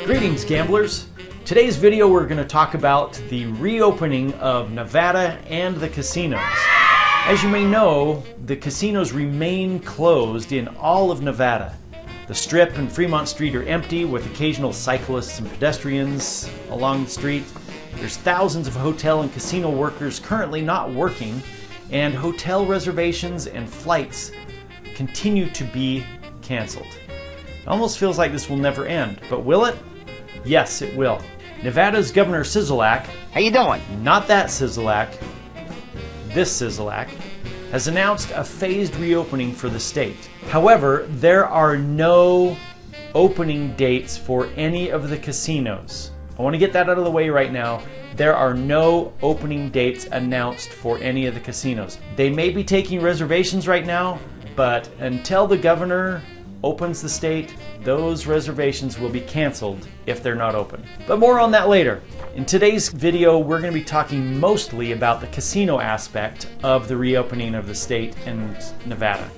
Greetings, gamblers. Today's video we're going to talk about the reopening of Nevada and the casinos. As you may know, the casinos remain closed in all of Nevada. The Strip and Fremont Street are empty, with occasional cyclists and pedestrians along the street. There's thousands of hotel and casino workers currently not working, and hotel reservations and flights continue to be canceled. It almost feels like this will never end, but will it? Yes, it will. Nevada's Governor Sisolak, how you doing? Not that Sisolak, this Sisolak, has announced a phased reopening for the state. However, there are no opening dates for any of the casinos. I want to get that out of the way right now. There are no opening dates announced for any of the casinos. They may be taking reservations right now, but until the governor opens the state, those reservations will be canceled if they're not open. But more on that later. In today's video, we're going to be talking mostly about the casino aspect of the reopening of the state and Nevada.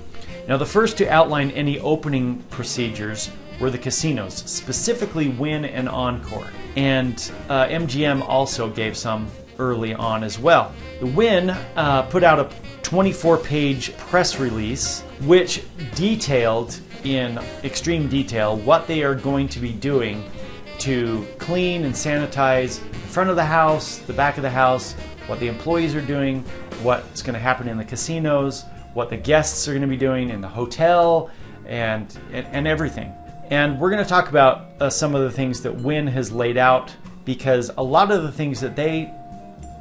Now, the first to outline any opening procedures were the casinos, specifically Wynn and Encore. And MGM also gave some early on as well. The Wynn put out a 24-page press release which detailed in extreme detail what they are going to be doing to clean and sanitize the front of the house, the back of the house, what the employees are doing, what's going to happen in the casinos, what the guests are going to be doing in the hotel, and everything. And we're going to talk about some of the things that Wynn has laid out, because a lot of the things that they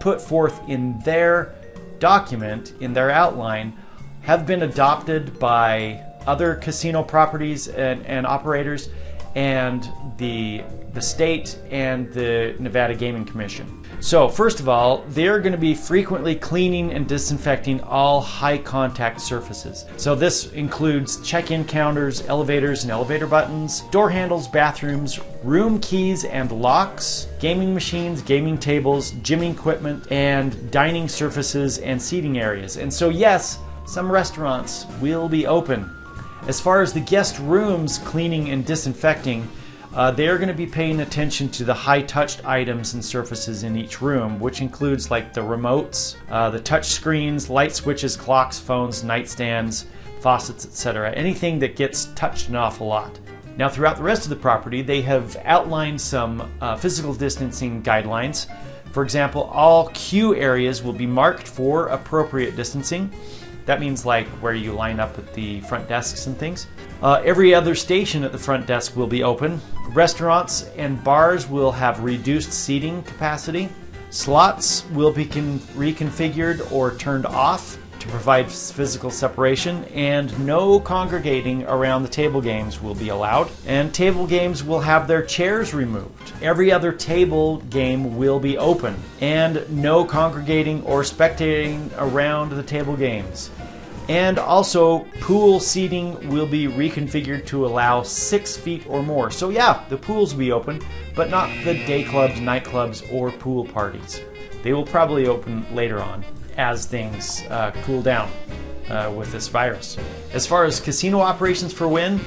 put forth in their document, in their outline, have been adopted by other casino properties and operators, and the state and the Nevada Gaming Commission. So first of all, they're going to be frequently cleaning and disinfecting all high contact surfaces. So this includes check-in counters, elevators and elevator buttons, door handles, bathrooms, room keys and locks, gaming machines, gaming tables, gym equipment, and dining surfaces and seating areas. And so yes, some restaurants will be open. As far as the guest rooms cleaning and disinfecting, they are going to be paying attention to the high-touched items and surfaces in each room, which includes like the remotes, the touch screens, light switches, clocks, phones, nightstands, faucets, etc. Anything that gets touched an awful lot. Now, throughout the rest of the property, they have outlined some physical distancing guidelines. For example, all queue areas will be marked for appropriate distancing. That means like where you line up at the front desks and things. Every other station at the front desk will be open. Restaurants and bars will have reduced seating capacity. Slots will be reconfigured or turned off to provide physical separation, and no congregating around the table games will be allowed. And table games will have their chairs removed. Every other table game will be open, and no congregating or spectating around the table games. And also, pool seating will be reconfigured to allow 6 feet or more. So yeah, the pools will be open, but not the day clubs, nightclubs, or pool parties. They will probably open later on as things cool down with this virus. As far as casino operations for Wynn,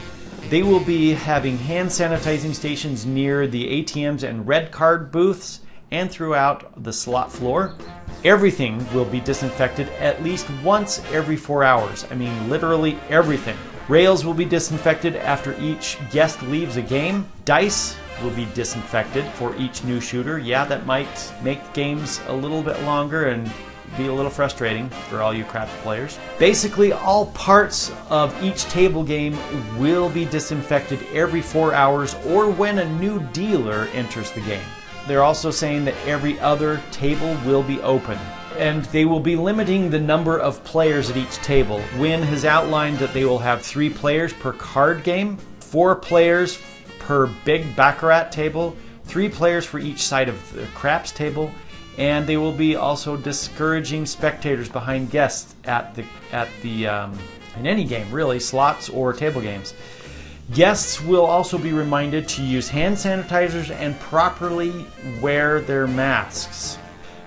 they will be having hand sanitizing stations near the ATMs and red card booths and throughout the slot floor. Everything will be disinfected at least once every 4 hours. I mean, literally everything. Rails will be disinfected after each guest leaves a game. Dice will be disinfected for each new shooter. Yeah, that might make games a little bit longer and be a little frustrating for all you craps players. Basically, all parts of each table game will be disinfected every 4 hours or when a new dealer enters the game. They're also saying that every other table will be open, and they will be limiting the number of players at each table. Wynn has outlined that they will have 3 players per card game, 4 players per big baccarat table, 3 players for each side of the craps table, and they will be also discouraging spectators behind guests at the in any game, really, slots or table games. Guests will also be reminded to use hand sanitizers and properly wear their masks.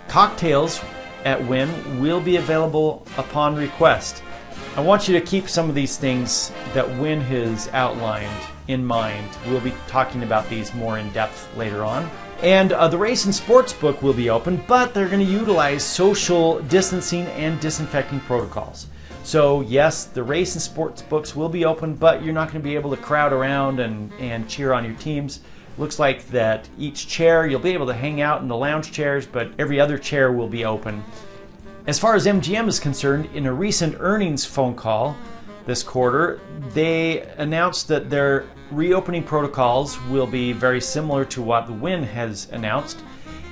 Cocktails at Wynn will be available upon request. I want you to keep some of these things that Wynn has outlined in mind. We'll be talking about these more in depth later on. And the race and sports book will be open, but they're going to utilize social distancing and disinfecting protocols. So yes, the race and sports books will be open, but you're not going to be able to crowd around and cheer on your teams. Looks like that each chair, you'll be able to hang out in the lounge chairs, but every other chair will be open. As far as MGM is concerned, in a recent earnings phone call this quarter, they announced that their reopening protocols will be very similar to what the Wynn has announced,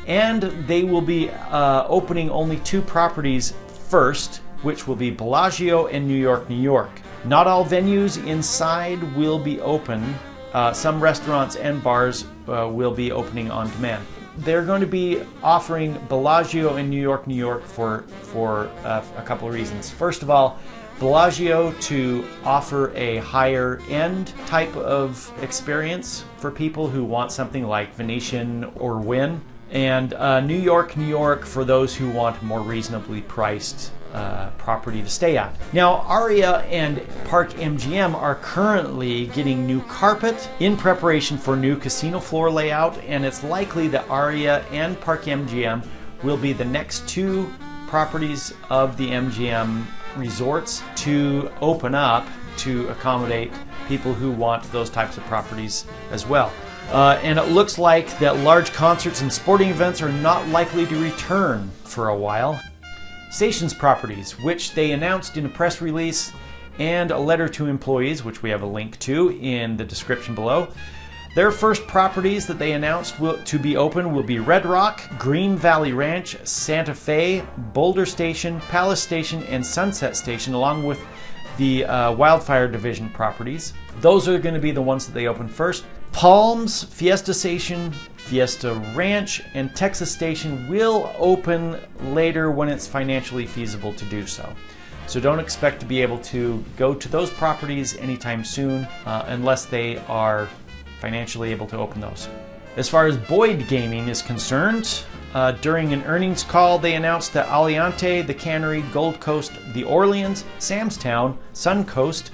and they will be opening only 2 properties first, which will be Bellagio and New York, New York. Not all venues inside will be open. Some restaurants and bars will be opening on demand. They're going to be offering Bellagio and New York, New York for a couple of reasons. First of all, Bellagio to offer a higher end type of experience for people who want something like Venetian or Wynn, and New York, New York for those who want more reasonably priced property to stay at. Now, Aria and Park MGM are currently getting new carpet in preparation for new casino floor layout, and it's likely that Aria and Park MGM will be the next 2 properties of the MGM resorts to open up to accommodate people who want those types of properties as well. And it looks like that large concerts and sporting events are not likely to return for a while. Stations properties, which they announced in a press release and a letter to employees, which we have a link to in the description below. Their first properties that they announced to be open will be Red Rock, Green Valley Ranch, Santa Fe, Boulder Station, Palace Station, and Sunset Station, along with the Wildfire Division properties. Those are going to be the ones that they open first. Palms, Fiesta Station, Fiesta Ranch, and Texas Station will open later when it's financially feasible to do so. So don't expect to be able to go to those properties anytime soon unless they are financially able to open those. As far as Boyd Gaming is concerned, during an earnings call, they announced that Aliante, the Cannery, Gold Coast, the Orleans, Samstown, Suncoast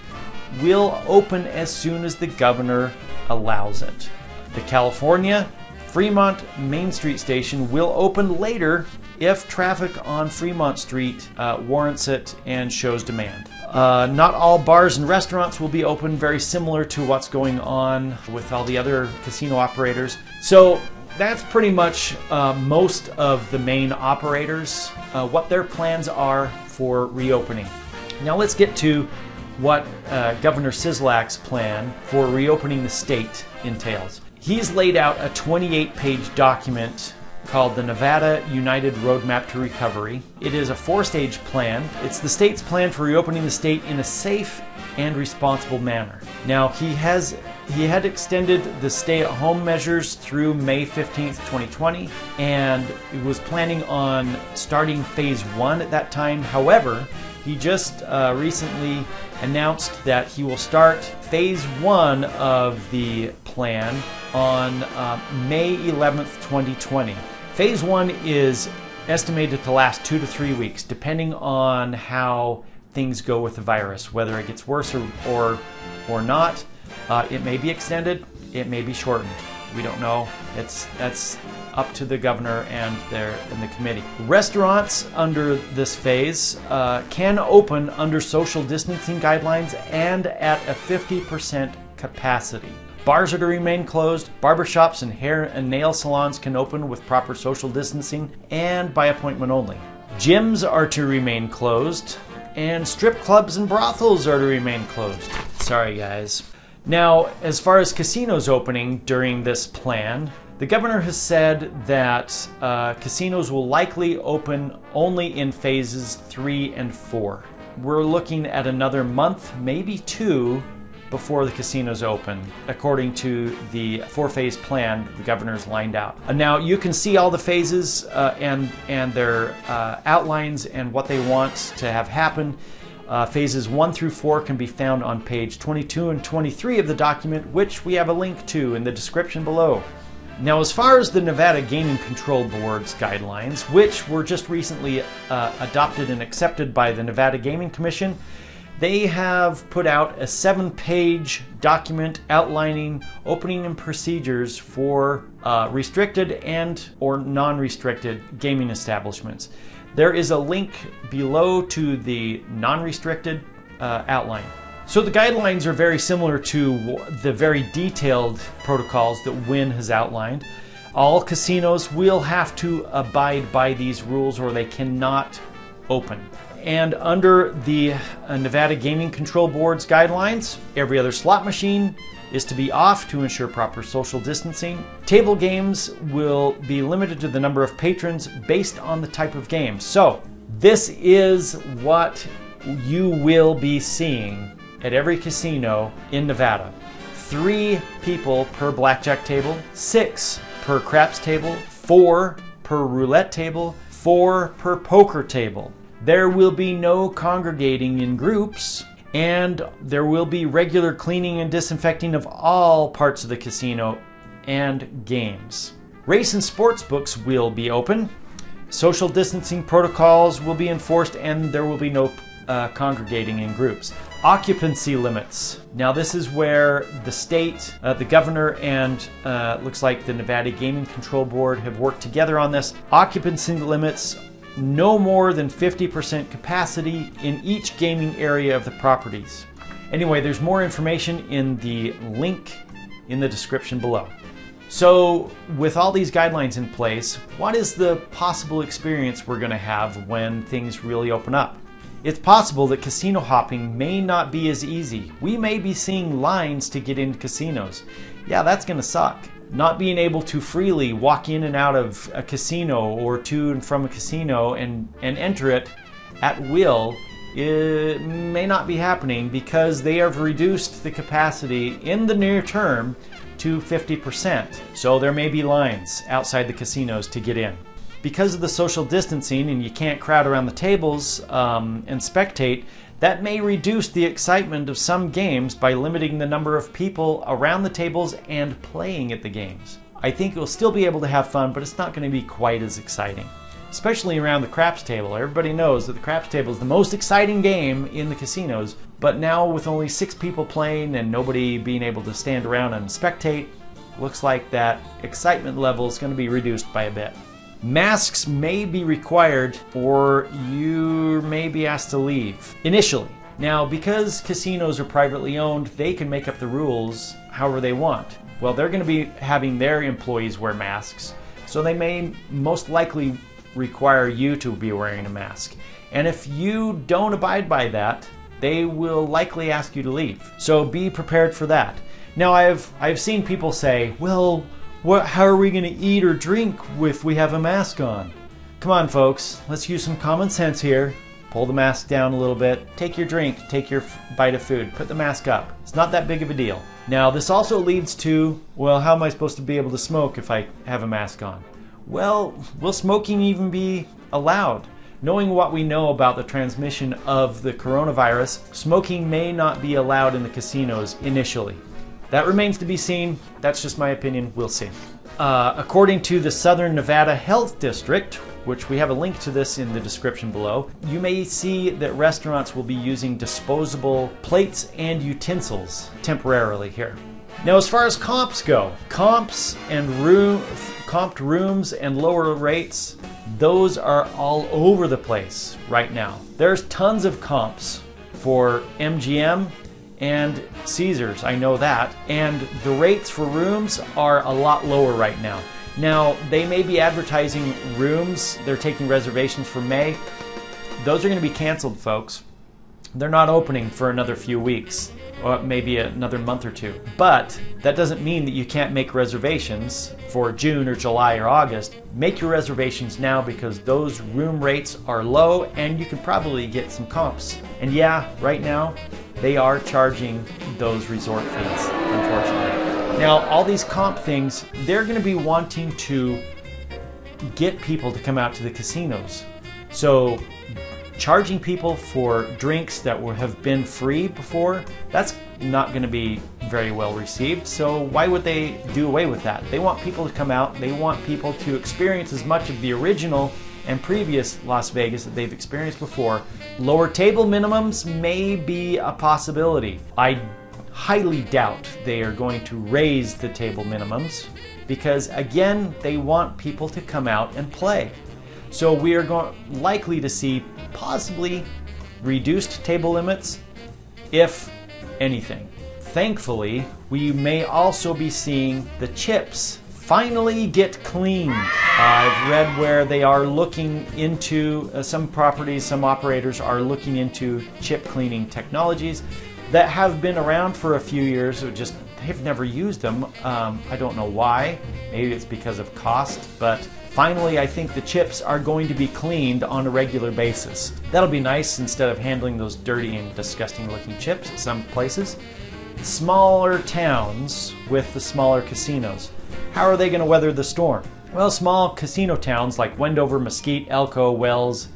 will open as soon as the governor allows it. The California, Fremont Main Street Station will open later if traffic on Fremont Street warrants it and shows demand. Not all bars and restaurants will be open, very similar to what's going on with all the other casino operators. So that's pretty much most of the main operators, what their plans are for reopening. Now let's get to what Governor Sisolak's plan for reopening the state entails. He's laid out a 28-page document called the Nevada United Roadmap to Recovery. It is a 4-stage plan. It's the state's plan for reopening the state in a safe and responsible manner. Now, he had extended the stay-at-home measures through May 15th, 2020, and he was planning on starting phase 1 at that time. However, he just recently announced that he will start phase 1 of the plan on May 11th, 2020. Phase 1 is estimated to last 2 to 3 weeks, depending on how things go with the virus, whether it gets worse or not. It may be extended, it may be shortened. We don't know. That's up to the governor and the committee. Restaurants under this phase can open under social distancing guidelines and at a 50% capacity. Bars are to remain closed. Barbershops and hair and nail salons can open with proper social distancing and by appointment only. Gyms are to remain closed, and strip clubs and brothels are to remain closed. Sorry, guys. Now, as far as casinos opening during this plan, the governor has said that casinos will likely open only in phases 3 and 4. We're looking at another month, maybe 2, before the casinos open, according to the 4-phase plan the governor's lined out. Now, you can see all the phases and their outlines and what they want to have happen. Phases 1 through 4 can be found on page 22 and 23 of the document, which we have a link to in the description below. Now, as far as the Nevada Gaming Control Board's guidelines, which were just recently adopted and accepted by the Nevada Gaming Commission, They have put out a 7-page document outlining opening and procedures for restricted and or non-restricted gaming establishments. There is a link below to the non-restricted outline. So the guidelines are very similar to the very detailed protocols that Wynn has outlined. All casinos will have to abide by these rules or they cannot open. And under the Nevada Gaming Control Board's guidelines, every other slot machine is to be off to ensure proper social distancing. Table games will be limited to the number of patrons based on the type of game. So this is what you will be seeing at every casino in Nevada. 3 people per blackjack table, 6 per craps table, 4 per roulette table, 4 per poker table. There will be no congregating in groups, and there will be regular cleaning and disinfecting of all parts of the casino and games. Race and sports books will be open. Social distancing protocols will be enforced, and there will be no congregating in groups. Occupancy limits. Now this is where the state, the governor, and looks like the Nevada Gaming Control Board have worked together on this. Occupancy limits, no more than 50% capacity in each gaming area of the properties. Anyway, there's more information in the link in the description below. So with all these guidelines in place, what is the possible experience we're going to have when things really open up? It's possible that casino hopping may not be as easy. We may be seeing lines to get into casinos. Yeah, that's going to suck. Not being able to freely walk in and out of a casino or to and from a casino and enter it at will, it may not be happening because they have reduced the capacity in the near term to 50%. So there may be lines outside the casinos to get in. Because of the social distancing and you can't crowd around the tables and spectate, that may reduce the excitement of some games by limiting the number of people around the tables and playing at the games. I think you'll still be able to have fun, but it's not going to be quite as exciting. Especially around the craps table. Everybody knows that the craps table is the most exciting game in the casinos, but now with only 6 people playing and nobody being able to stand around and spectate, looks like that excitement level is going to be reduced by a bit. Masks may be required or you may be asked to leave initially. Now, because casinos are privately owned, they can make up the rules however they want. Well, they're going to be having their employees wear masks, so they may most likely require you to be wearing a mask. And if you don't abide by that, they will likely ask you to leave. So be prepared for that. Now, I've seen people say, well, how are we going to eat or drink if we have a mask on? Come on, folks, let's use some common sense here. Pull the mask down a little bit, take your drink, take your bite of food, put the mask up. It's not that big of a deal. Now, this also leads to, well, how am I supposed to be able to smoke if I have a mask on? Well, will smoking even be allowed? Knowing what we know about the transmission of the coronavirus, smoking may not be allowed in the casinos initially. That remains to be seen. That's just my opinion. We'll see. According to the Southern Nevada Health District, which we have a link to this in the description below, you may see that restaurants will be using disposable plates and utensils temporarily here. Now, as far as comps go, comps and comped rooms and lower rates, those are all over the place right now. There's tons of comps for MGM and Caesars, I know that, and the rates for rooms are a lot lower right now. Now, they may be advertising rooms, they're taking reservations for May. Those are going to be canceled, folks. They're not opening for another few weeks, or maybe another month or two. But that doesn't mean that you can't make reservations for June or July or August. Make your reservations now because those room rates are low and you can probably get some comps. And yeah, right now, they are charging those resort fees, unfortunately. Now, all these comp things, they're going to be wanting to get people to come out to the casinos. So charging people for drinks that have been free before, that's not going to be very well received. So why would they do away with that? They want people to come out. They want people to experience as much of the original and previous Las Vegas that they've experienced before, lower table minimums may be a possibility. I highly doubt they are going to raise the table minimums because, again, they want people to come out and play. So we are likely to see possibly reduced table limits, if anything. Thankfully, we may also be seeing the chips finally get cleaned. I've read where they are looking into, some properties, some operators are looking into chip cleaning technologies that have been around for a few years. They've never used them. I don't know why. Maybe it's because of cost, but finally I think the chips are going to be cleaned on a regular basis. That'll be nice instead of handling those dirty and disgusting looking chips at some places. Smaller towns with the smaller casinos. How are they going to weather the storm? Well, small casino towns like Wendover, Mesquite, Elko, Wells,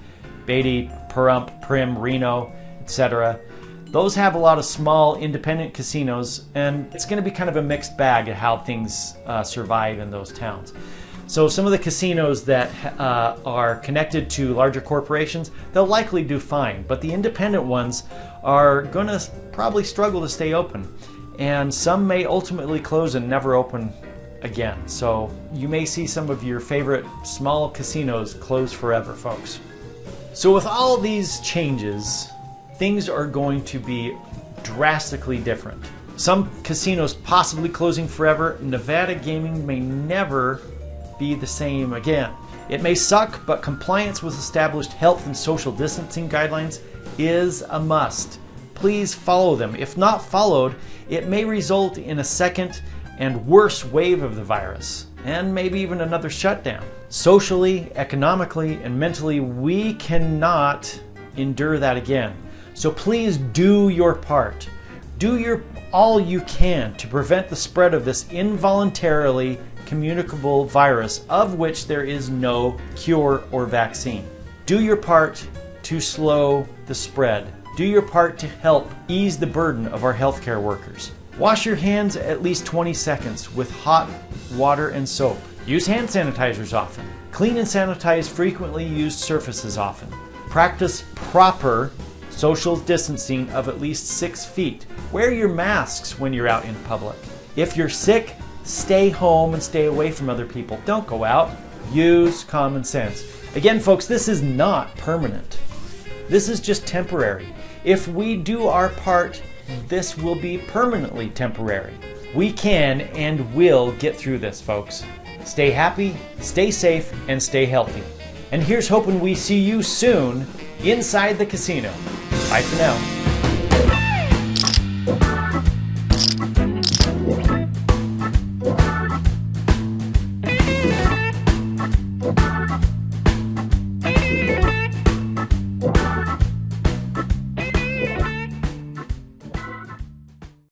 Beatty, Pahrump, Primm, Reno, etc. Those have a lot of small independent casinos, and it's going to be kind of a mixed bag of how things survive in those towns. So some of the casinos that are connected to larger corporations, they'll likely do fine, but the independent ones are going to probably struggle to stay open, and some may ultimately close and never open again. So you may see some of your favorite small casinos close forever, folks. So with all these changes, things are going to be drastically different. Some casinos possibly closing forever. Nevada gaming may never be the same again. It may suck, but compliance with established health and social distancing guidelines is a must. Please follow them. If not followed, it may result in a second and worse wave of the virus, and maybe even another shutdown. Socially, economically, and mentally, we cannot endure that again. So please do your part. Do all you can to prevent the spread of this involuntarily communicable virus of which there is no cure or vaccine. Do your part to slow the spread. Do your part to help ease the burden of our healthcare workers. Wash your hands at least 20 seconds with hot water and soap. Use hand sanitizers often. Clean and sanitize frequently used surfaces often. Practice proper social distancing of at least 6 feet. Wear your masks when you're out in public. If you're sick, stay home and stay away from other people. Don't go out. Use common sense. Again, folks, this is not permanent. This is just temporary. If we do our part, this will be permanently temporary. We can and will get through this, folks. Stay happy, stay safe, and stay healthy. And here's hoping we see you soon inside the casino. Bye for now.